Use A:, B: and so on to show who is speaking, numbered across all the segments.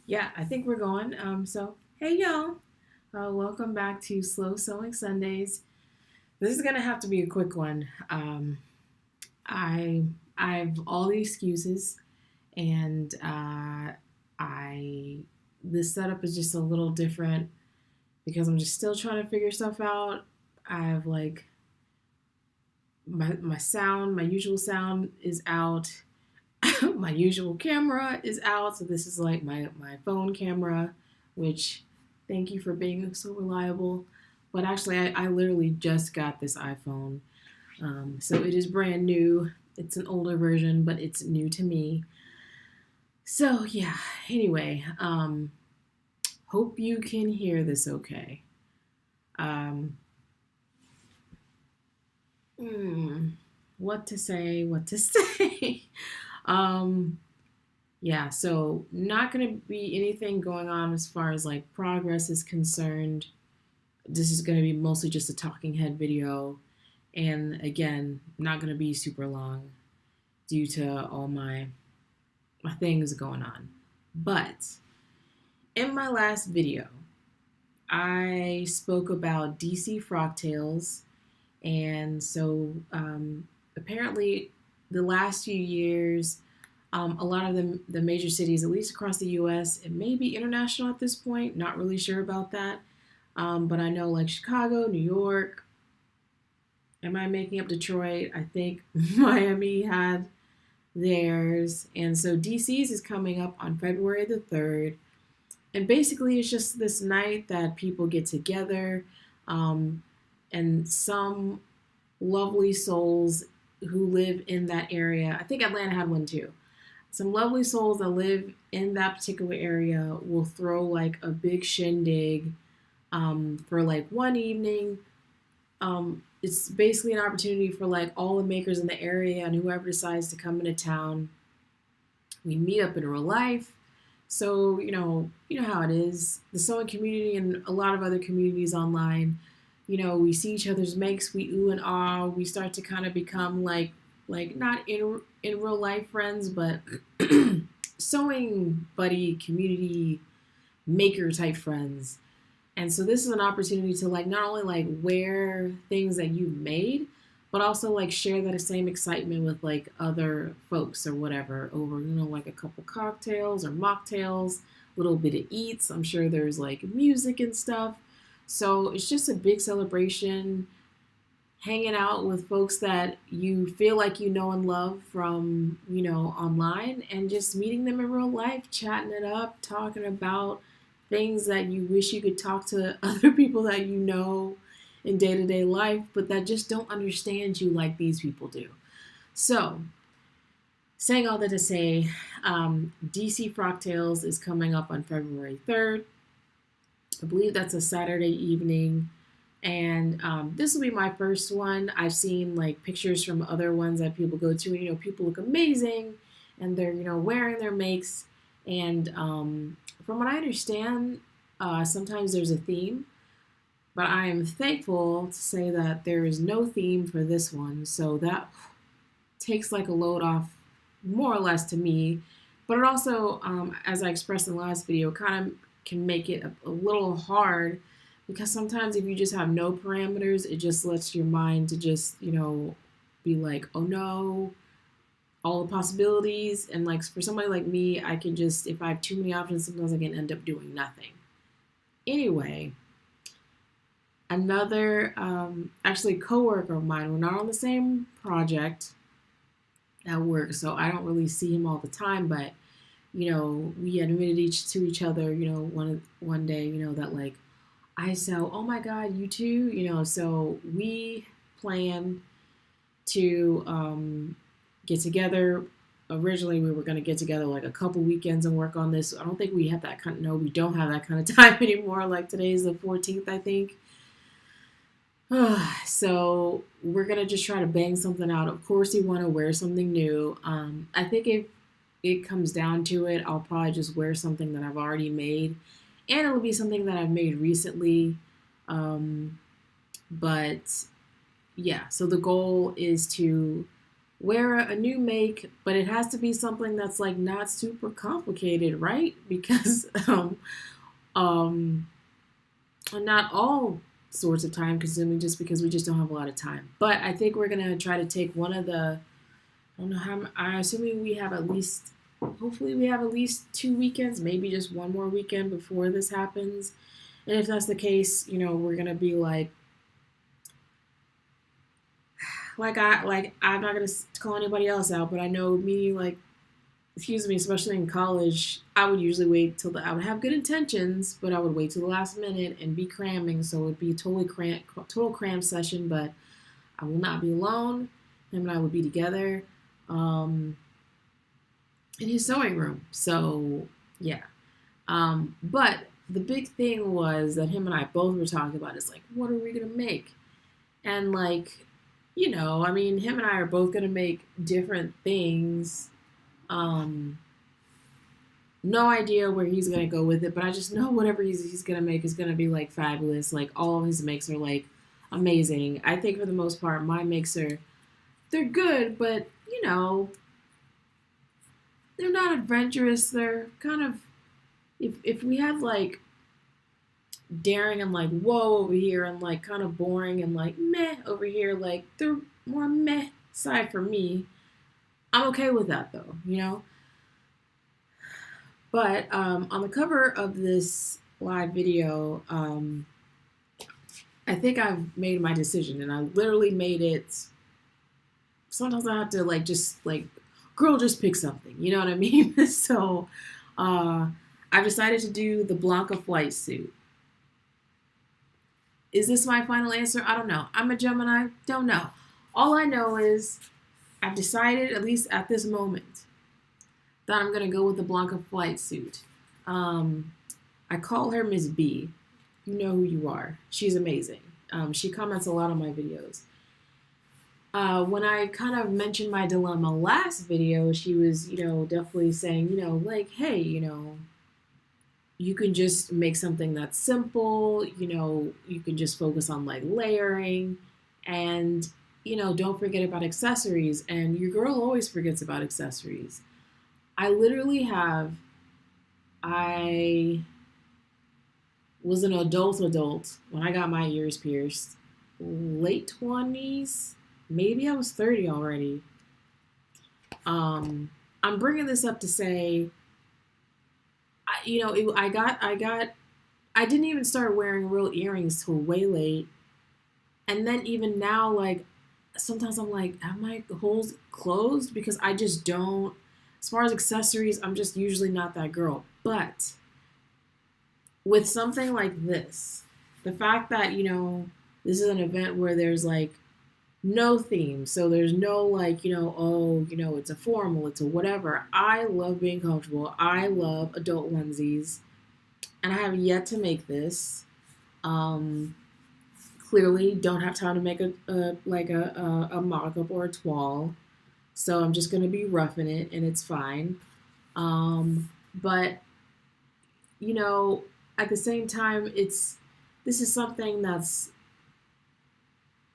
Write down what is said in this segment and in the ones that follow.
A: Yeah, I think we're going. Hey y'all, welcome back to Slow Sewing Sundays. This is gonna have to be a quick one. I I've all the excuses, and I this setup is just a little different because I'm just still trying to figure stuff out. I have like my sound, my usual sound is out. My usual camera is out, so this is like my phone camera, which thank you for being so reliable. But actually, I literally just got this iPhone, so it is brand new. It's an older version, but it's new to me. So yeah. Anyway, hope you can hear this okay. Um, hmm, what to say? What to say? um, Yeah, so not going to be anything going on as far as like progress is concerned. This is going to be mostly just a talking head video. And again, not going to be super long due to all my things going on. But in my last video, I spoke about DC Frogtails. And so apparently, the last few years, a lot of the major cities, at least across the U.S., it may be international at this point. Not really sure about that, but I know like Chicago, New York. Am I making up Detroit? I think Miami had theirs, and so DC's is coming up on February the 3rd. And basically, it's just this night that people get together, um, and some lovely souls who live in that area. I think Atlanta had one too. Some lovely souls that live in that particular area will throw like a big shindig for like one evening. It's basically an opportunity for like all the makers in the area and whoever decides to come into town. We meet up in real life. So you know how it is. The sewing community and a lot of other communities online. We see each other's makes. We ooh and ah. We start to kind of become like not in real life friends, but sewing buddy community maker type friends. And so this is an opportunity to like not only like wear things that you made, but also like share that same excitement with like other folks or whatever over, like a couple cocktails or mocktails, a little bit of eats. I'm sure there's like music and stuff. So it's just a big celebration, hanging out with folks that you feel like you know and love from, online, and just meeting them in real life, chatting it up, talking about things that you wish you could talk to other people that you know in day to day life, but that just don't understand you like these people do. So, saying all that to say, DC Frogtails is coming up on February 3rd. I believe that's a Saturday evening. And this will be my first one. I've seen like pictures from other ones that people go to. People look amazing, and they're wearing their makes. And from what I understand, sometimes there's a theme, but I am thankful to say that there is no theme for this one. So that takes like a load off, more or less, to me. But it also, as I expressed in the last video, kind of can make it a little hard because sometimes if you just have no parameters, it just lets your mind to just, be like, oh no, all the possibilities. And like for somebody like me, I can just, if I have too many options, sometimes I can end up doing nothing. Anyway, another, actually, coworker of mine, we're not on the same project at work, so I don't really see him all the time, but we admitted to each other, one day, that like I so, oh my God, you too, so we plan to get together. Originally, we were going to get together like a couple weekends and work on this. I don't think we have that kind of, no, we don't have that kind of time anymore. Like today's the 14th, I think. So we're going to just try to bang something out. Of course, you want to wear something new. I think if it comes down to it, I'll probably just wear something that I've already made, and it'll be something that I've made recently. But yeah, so the goal is to wear a new make, but it has to be something that's like not super complicated, right? Because um not all sorts of time consuming just because we just don't have a lot of time. But I think we're gonna try to take one of the, I don't know how, I'm assuming we have at least, hopefully we have at least 2 weekends, maybe just one more weekend before this happens. And if that's the case, we're gonna be like I'm not gonna call anybody else out, but I know me, like, excuse me, especially in college, I would usually wait till I would have good intentions, but I would wait till the last minute and be cramming, so it would be total cram session. But I will not be alone. Him and I would be together, um, in his sewing room. So yeah, but the big thing was that him and I both were talking about is like, what are we gonna make? And like, I mean, him and I are both gonna make different things. Um, no idea where he's gonna go with it, but I just know whatever he's gonna make is gonna be like fabulous. Like all of his makes are like amazing. I think for the most part, my makes are, they're good, but they're not adventurous. They're kind of, if we have like daring and like whoa over here and like kind of boring and like meh over here, like they're more meh side for me. I'm okay with that though. But on the cover of this live video, I think I've made my decision, and I literally made it. Sometimes I have to like just like, girl, just pick something. You know what I mean? So uh, I've decided to do the Blanca flight suit. Is this my final answer? I don't know. I'm a Gemini. Don't know. All I know is I've decided, at least at this moment, that I'm gonna go with the Blanca flight suit. Um, I call her Miss B. You know who you are. She's amazing. She comments a lot on my videos. When I kind of mentioned my dilemma last video, she was, definitely saying, like, hey, you can just make something that's simple, you can just focus on like layering and, don't forget about accessories. And your girl always forgets about accessories. I literally I was an adult when I got my ears pierced. Late 20s, maybe I was 30 already. I'm bringing this up to say, I didn't even start wearing real earrings till way late. And then even now, like, sometimes I'm like, have my holes closed? Because I just don't, as far as accessories, I'm just usually not that girl. But with something like this, the fact that, this is an event where there's like no theme. So there's no like, it's a formal, it's a whatever. I love being comfortable. I love adult onesies. And I have yet to make this. Um, Clearly don't have time to make a mock-up or a toile. So I'm just gonna be roughing it and it's fine. But you know, at the same time, this is something that's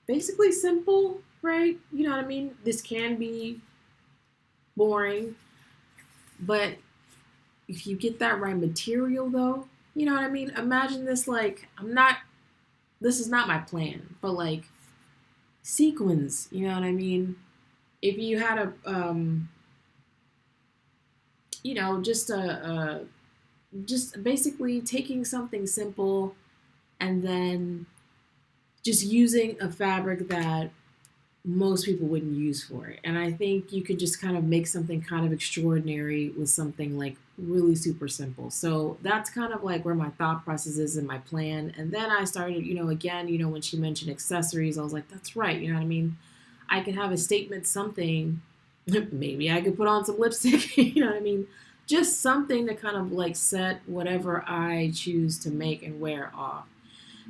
A: basically simple, right? You know what I mean? This can be boring, but if you get that right material, though, you know what I mean? Imagine this like, this is not my plan, but like sequins, you know what I mean? If you had just just basically taking something simple and then just using a fabric that most people wouldn't use for it. And I think you could just kind of make something kind of extraordinary with something like really super simple. So that's kind of like where my thought process is in my plan. And then I started, again, when she mentioned accessories, I was like, that's right. You know what I mean? I could have a statement something. Maybe I could put on some lipstick. You know what I mean? Just something to kind of like set whatever I choose to make and wear off.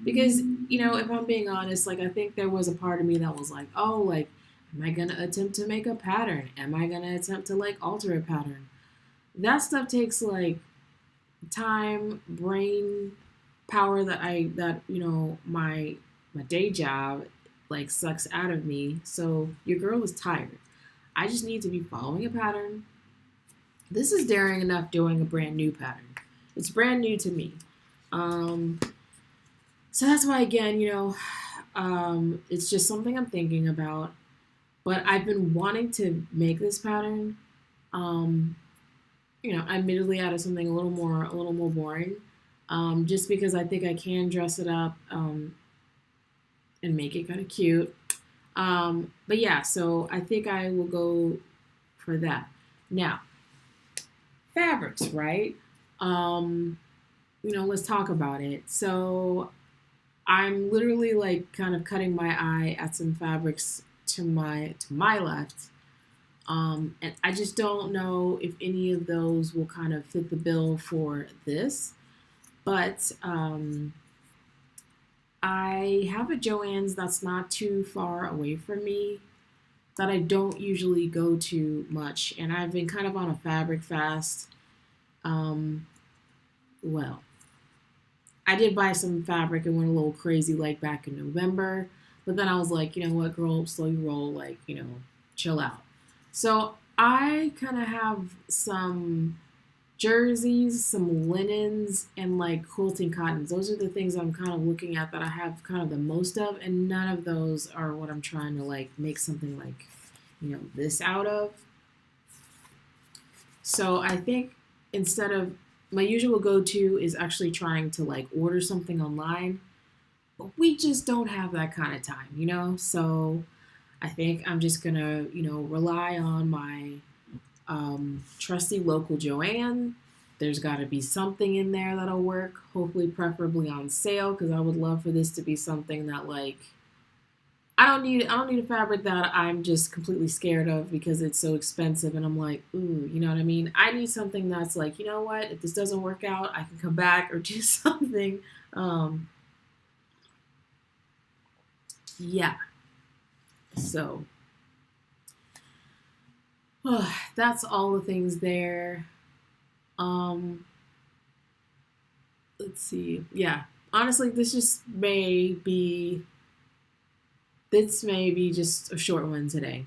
A: Because, if I'm being honest, like I think there was a part of me that was like, oh, like, am I gonna attempt to make a pattern? Am I gonna attempt to like alter a pattern? That stuff takes like time, brain power my day job like sucks out of me. So your girl is tired. I just need to be following a pattern. This is daring enough doing a brand new pattern. It's brand new to me. Um, so that's why, again, it's just something I'm thinking about. But I've been wanting to make this pattern. Um, admittedly out of something a little more boring. Just because I think I can dress it up and make it kind of cute. But yeah, so I think I will go for that. Now, fabrics, right? Um, let's talk about it. So I'm literally like kind of cutting my eye at some fabrics to my left. And I just don't know if any of those will kind of fit the bill for this. But I have a Joann's that's not too far away from me that I don't usually go to much. And I've been kind of on a fabric fast. Um, well, I did buy some fabric and went a little crazy like back in November. But then I was like, you know what, girl, slow your roll, like, chill out. So I kind of have some jerseys, some linens, and like quilting cottons. Those are the things I'm kind of looking at that I have kind of the most of, and none of those are what I'm trying to like make something like, this out of. So I think instead of my usual go to is actually trying to like order something online, but we just don't have that kind of time. So I think I'm just gonna, rely on my trusty local Joann. There's got to be something in there that'll work. Hopefully, preferably on sale, because I would love for this to be something that like I don't need a fabric that I'm just completely scared of because it's so expensive, and I'm like, ooh, you know what I mean? I need something that's like, you know what? If this doesn't work out, I can come back or do something. Um, yeah. So that's all the things there. Um, let's see. Yeah, honestly, this may be just a short one today.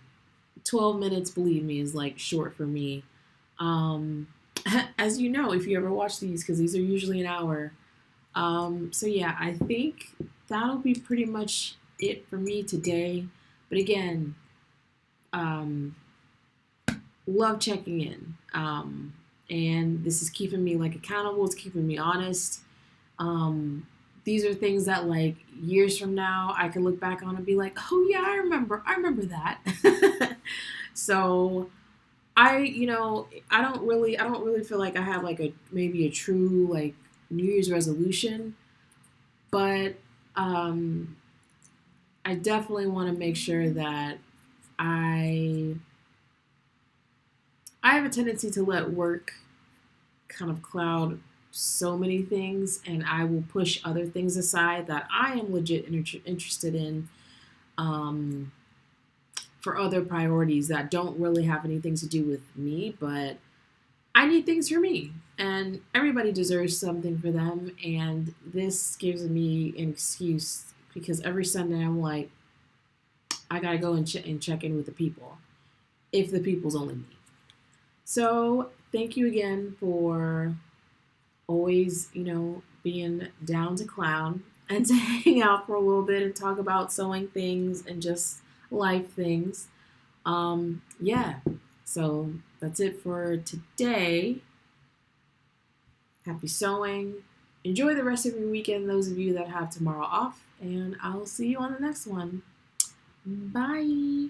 A: 12 minutes, believe me, is like short for me. Um, as you know, if you ever watch these, because these are usually an hour. So yeah, I think that'll be pretty much it for me today. But again, um, love checking in. And this is keeping me like accountable. It's keeping me honest. Um, these are things that like years from now I can look back on and be like, oh yeah, I remember that. So I don't really feel like I have like a maybe a true like New Year's resolution, but um, I definitely want to make sure that I I have a tendency to let work kind of cloud so many things, and I will push other things aside that I am legit interested in um, for other priorities that don't really have anything to do with me, but I need things for me. And everybody deserves something for them. And this gives me an excuse because every Sunday I'm like, I gotta go and check in with the people, if the people's only me. So thank you again for always, being down to clown and to hang out for a little bit and talk about sewing things and just life things. Yeah, so that's it for today. Happy sewing. Enjoy the rest of your weekend, those of you that have tomorrow off, and I'll see you on the next one. Bye.